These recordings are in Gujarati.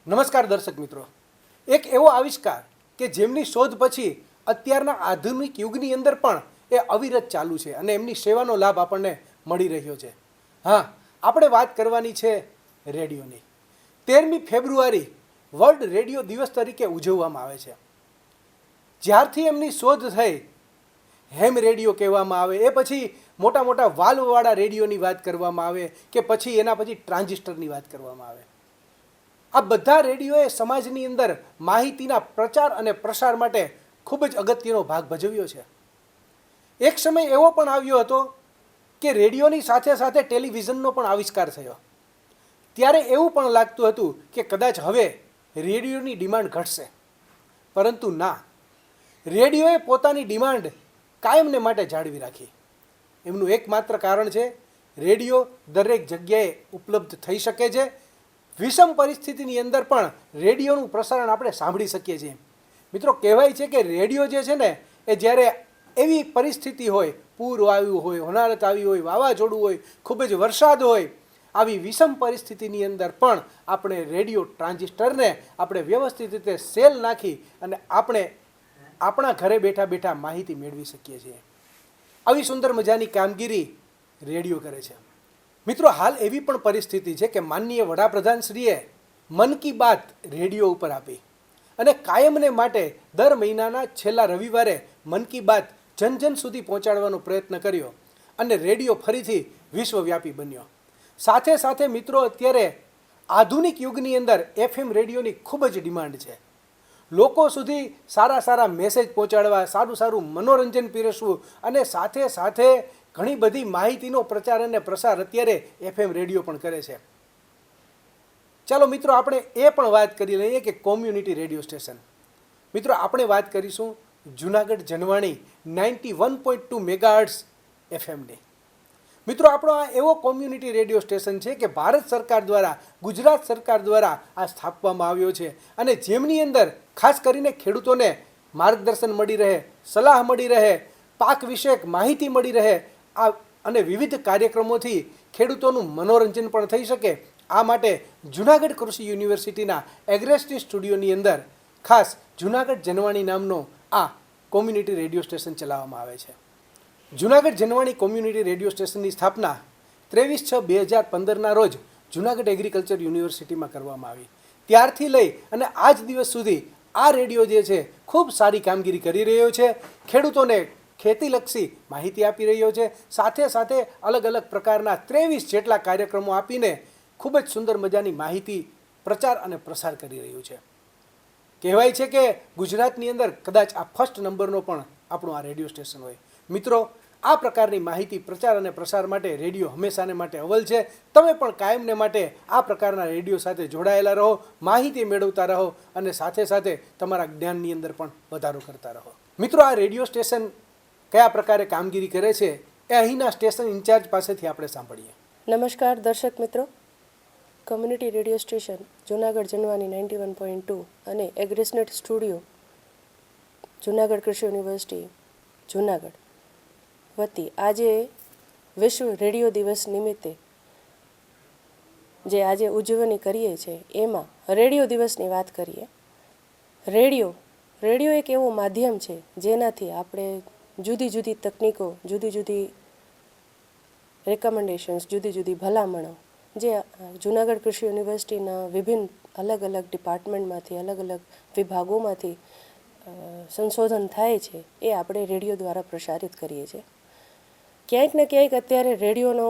નમસ્કાર દર્શક મિત્રો, એક એવો આવિષ્કાર કે જેમની શોધ પછી અત્યારના આધુનિક યુગની અંદર પણ એ અવિરત ચાલુ છે અને એમની સેવાનો લાભ આપણને મળી રહ્યો છે. હા, આપણે વાત કરવાની છે રેડિયોની. 13મી ફેબ્રુઆરી વર્લ્ડ રેડિયો દિવસ તરીકે ઉજવવામાં આવે છે. જ્યારથી એમની શોધ થઈ, હેમ રેડિયો કહેવામાં આવે, એ પછી મોટા મોટા વાલ્વવાળા રેડિયોની વાત કરવામાં આવે કે પછી એના પછી ટ્રાન્ઝિસ્ટરની વાત કરવામાં આવે. આ બધા રેડિયોએ સમાજની અંદર માહિતીના પ્રચાર અને પ્રસાર માટે ખૂબ જ અગત્યનો ભાગ ભજવ્યો છે. એક સમય એવો પણ આવ્યો હતો કે રેડિયોની સાથે સાથે ટેલિવિઝનનો પણ આવિષ્કાર થયો. ત્યારે એવું પણ લાગતું હતું કે કદાચ હવે રેડિયોની ડિમાન્ડ ઘટશે, પરંતુ ના, રેડિયોએ પોતાની ડિમાન્ડ કાયમને માટે જાળવી રાખી. એમનું એકમાત્ર કારણ છે રેડિયો દરેક જગ્યાએ ઉપલબ્ધ થઈ શકે છે. વિષમ પરિસ્થિતિની અંદર પણ રેડિયોનું પ્રસારણ આપણે સાંભળી શકીએ છીએ. મિત્રો, કહેવાય છે કે રેડિયો જે છે ને એ જ્યારે એવી પરિસ્થિતિ હોય, પૂર આવ્યું હોય, હોનારત આવી હોય, વાવાઝોડું હોય, ખૂબ જ વરસાદ હોય, આવી વિષમ પરિસ્થિતિની અંદર પણ આપણે રેડિયો ટ્રાન્ઝિસ્ટરને આપણે વ્યવસ્થિત રીતે સેલ નાખી અને આપણે આપણા ઘરે બેઠા બેઠા માહિતી મેળવી શકીએ છીએ. આવી સુંદર મજાની કામગીરી રેડિયો કરે છે. મિત્રો, હાલ એવી પણ પરિસ્થિતિ છે કે માનનીય વડાપ્રધાનશ્રીએ મન કી બાત રેડિયો ઉપર આપી અને કાયમને માટે દર મહિનાના છેલ્લા રવિવારે મન કી બાત જન જન સુધી પહોંચાડવાનો પ્રયત્ન કર્યો અને રેડિયો ફરીથી વિશ્વવ્યાપી બન્યો. સાથે સાથે મિત્રો, અત્યારે આધુનિક યુગની અંદર FM રેડિયોની ખૂબ જ ડિમાન્ડ છે. લોકો સુધી સારા સારા મેસેજ પહોંચાડવા, સારું સારું મનોરંજન પીરસવું અને સાથે સાથે ઘણી બધી માહિતીનો પ્રચાર અને પ્રસાર અત્યારે FM રેડિયો પણ કરે છે. ચાલો મિત્રો, આપણે એ પણ વાત કરી લઈએ કે કોમ્યુનિટી રેડિયો સ્ટેશન. મિત્રો, આપણે વાત કરીશું જુનાગઢ જનવાણી 91.2 મેગાહર્ટ્ઝ FMની. મિત્રો, આપણો આ એવો કોમ્યુનિટી રેડિયો સ્ટેશન છે કે ભારત સરકાર દ્વારા, ગુજરાત સરકાર દ્વારા આ સ્થાપવામાં આવ્યો છે અને જેમની અંદર ખાસ કરીને ખેડૂતોને માર્ગદર્શન મળી રહે, સલાહ મળી રહે, પાક વિષયક માહિતી મળી રહે, આ અને વિવિધ કાર્યક્રમોથી ખેડૂતોનું મનોરંજન પણ થઈ શકે. આ માટે જુનાગઢ કૃષિ યુનિવર્સિટીના એગ્રેસ્ટી સ્ટુડિયોની અંદર ખાસ જુનાગઢ જનવાણી નામનો આ કોમ્યુનિટી રેડિયો સ્ટેશન ચલાવવામાં આવે છે. જુનાગઢ જનવાણી કોમ્યુનિટી રેડિયો સ્ટેશનની સ્થાપના 23/6/2015ના રોજ જુનાગઢ એગ્રીકલ્ચર યુનિવર્સિટીમાં કરવામાં આવી. ત્યારથી લઈ અને આજ દિવસ સુધી આ રેડિયો જે છે ખૂબ સારી કામગીરી કરી રહ્યો છે. ખેડૂતોને ખેતીલક્ષી માહિતી આપી રહ્યો છે. સાથે સાથે અલગ અલગ પ્રકારના 23 જેટલા કાર્યક્રમો આપીને ખૂબ જ સુંદર મજાની માહિતી પ્રચાર અને પ્રસાર કરી રહ્યું છે. કહેવાય છે કે ગુજરાતની અંદર કદાચ આ ફર્સ્ટ નંબરનો પણ આપણું આ રેડિયો સ્ટેશન હોય. મિત્રો, આ પ્રકારની માહિતી પ્રચાર અને પ્રસાર માટે રેડિયો હંમેશાને માટે અવ્વલ છે. તમે પણ કાયમને માટે આ પ્રકારના રેડિયો સાથે જોડાયેલા રહો, માહિતી મેળવતા રહો અને સાથે સાથે તમારા જ્ઞાનની અંદર પણ વધારો કરતા રહો. મિત્રો, આ રેડિયો સ્ટેશન કયા પ્રકારે કામગીરી કરે છે એ અહીંના સ્ટેશન ઇન્ચાર્જ પાસેથી આપણે સાંભળીએ. નમસ્કાર દર્શક મિત્રો, કમ્યુનિટી રેડિયો સ્ટેશન જુનાગઢ જનવાની 91.2 અને એગ્રેસ્નેટ સ્ટુડિયો જુનાગઢ કૃષિ યુનિવર્સિટી જુનાગઢ વતી આજે વિશ્વ રેડિયો દિવસ નિમિત્તે જે આજે ઉજવણી કરીએ છીએ એમાં રેડિયો દિવસની વાત કરીએ. રેડિયો એક એવો માધ્યમ છે જેનાથી આપણે જુદી જુદી તકનીકો, જુદી જુદી રેકમેન્ડેશન્સ, જુદી જુદી ભલામણો જે જુનાગઢ કૃષિ યુનિવર્સિટીના વિભિન્ન અલગ અલગ ડિપાર્ટમેન્ટમાંથી, અલગ અલગ વિભાગોમાંથી સંશોધન થાય છે એ આપણે રેડિયો દ્વારા પ્રસારિત કરીએ છીએ. ક્યાંક ને ક્યાંક અત્યારે રેડિયોનો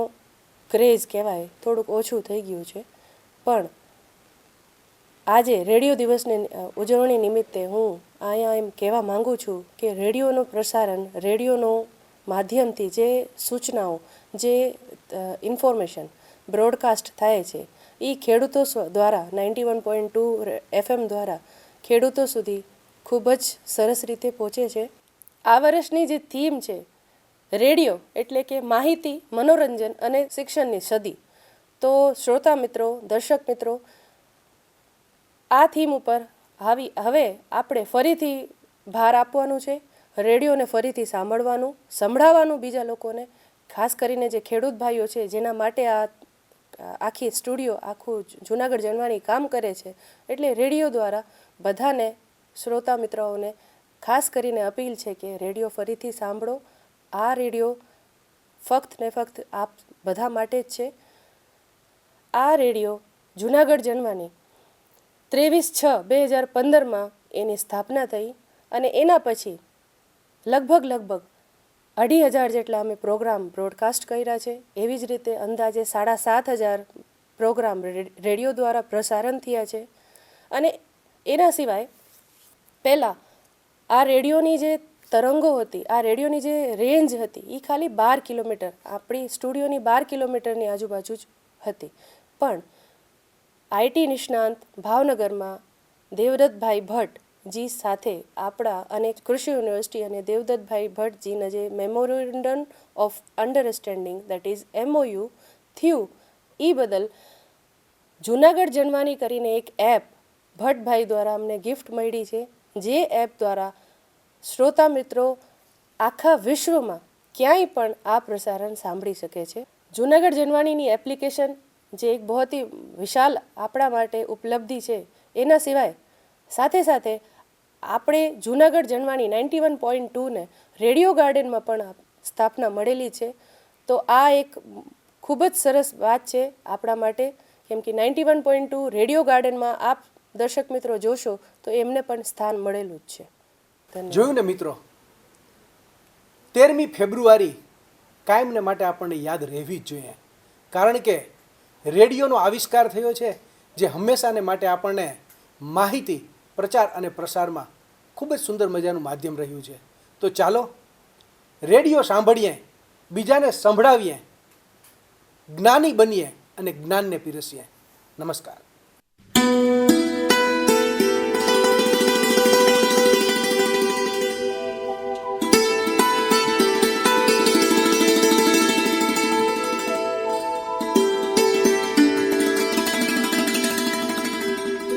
ક્રેઝ કહેવાય થોડુંક ઓછું થઈ ગયું છે, પણ આજે રેડિયો દિવસની ઉજવણી નિમિત્તે હું અહીંયા એમ કહેવા માગું છું કે રેડિયોનું પ્રસારણ, રેડિયોનો માધ્યમથી જે સૂચનાઓ, જે ઇન્ફોર્મેશન બ્રોડકાસ્ટ થાય છે એ ખેડૂતો દ્વારા 91.2 FM દ્વારા ખેડૂતો સુધી ખૂબ જ સરસ રીતે પહોંચે છે. આ વર્ષની જે થીમ છે રેડિયો એટલે કે માહિતી, મનોરંજન અને શિક્ષણની સદી. તો શ્રોતા મિત્રો, દર્શક મિત્રો, આ થીમ ઉપર હવે આપણે ફરીથી ભાર આપવાનું છે. રેડિયોને ફરીથી સાંભળવાનું, સંભળાવવાનું બીજા લોકોને, ખાસ કરીને જે ખેડૂત ભાઈઓ છે જેના માટે આ આખી સ્ટુડિયો આખું જુનાગઢ જનવાની કામ કરે છે. એટલે રેડિયો દ્વારા બધાને શ્રોતા મિત્રોને ખાસ કરીને અપીલ છે કે રેડિયો ફરીથી સાંભળો. આ રેડિયો ફક્ત ને ફક્ત આપ બધા માટે જ છે. આ રેડિયો જુનાગઢ જનવાની 23/6/2015 એની સ્થાપના થઈ અને એના પછી લગભગ 2,500 જેટલા અમે પ્રોગ્રામ બ્રોડકાસ્ટ કર્યા છે. એવી જ રીતે અંદાજે 7,500 પ્રોગ્રામ રેડિયો દ્વારા પ્રસારણ થયા છે. અને એના સિવાય પહેલાં આ રેડિયોની જે તરંગો હતી, આ રેડિયોની જે રેન્જ હતી એ ખાલી 12 કિલોમીટર, આપણી સ્ટુડિયોની 12 કિલોમીટરની આજુબાજુ જ હતી. પણ આઈટી નિષ્ણાંત ભાવનગરમાં દેવદત્તભાઈ ભટ્ટજી સાથે આપણા અને કૃષિ યુનિવર્સિટી અને દેવદત્તભાઈ ભટ્ટજીના જે memorandum of understanding that is MOU થયું, એ બદલ જુનાગઢ જનવાની કરીને એક એપ ભટ્ટભાઈ દ્વારા અમને ગિફ્ટ મળી છે. જે એપ દ્વારા શ્રોતા મિત્રો આખા વિશ્વમાં ક્યાંય પણ આ પ્રસારણ સાંભળી શકે છે. જુનાગઢ જનવાણીની એપ્લિકેશન જે એક બહુ જ વિશાલ આપણા માટે ઉપલબ્ધિ છે. એના સિવાય સાથે સાથે આપણે જુનાગઢ જનવાની 91.2 ને રેડિયો ગાર્ડનમાં પણ સ્થાપના મળેલી છે. તો આ એક ખૂબ જ સરસ વાત છે આપણા માટે, કેમ કે 91.2 રેડિયો ગાર્ડનમાં આપ દર્શક મિત્રો જોશો તો એમને પણ સ્થાન મળેલું જ છે. જોયું ને મિત્રો, 13મી ફેબ્રુઆરી કાયમને માટે આપણને યાદ રહેવી જ જોઈએ. કારણ કે રેડિયોનો આવિષ્કાર થયો છે જે હંમેશાને માટે આપણને માહિતી પ્રચાર અને પ્રસારમાં ખૂબ જ સુંદર મજાનું માધ્યમ રહ્યું છે. તો ચાલો રેડિયો સાંભળીએ, બીજાને સંભળાવીએ, જ્ઞાની બનીએ અને જ્ઞાનને પીરસીએ. નમસ્કાર.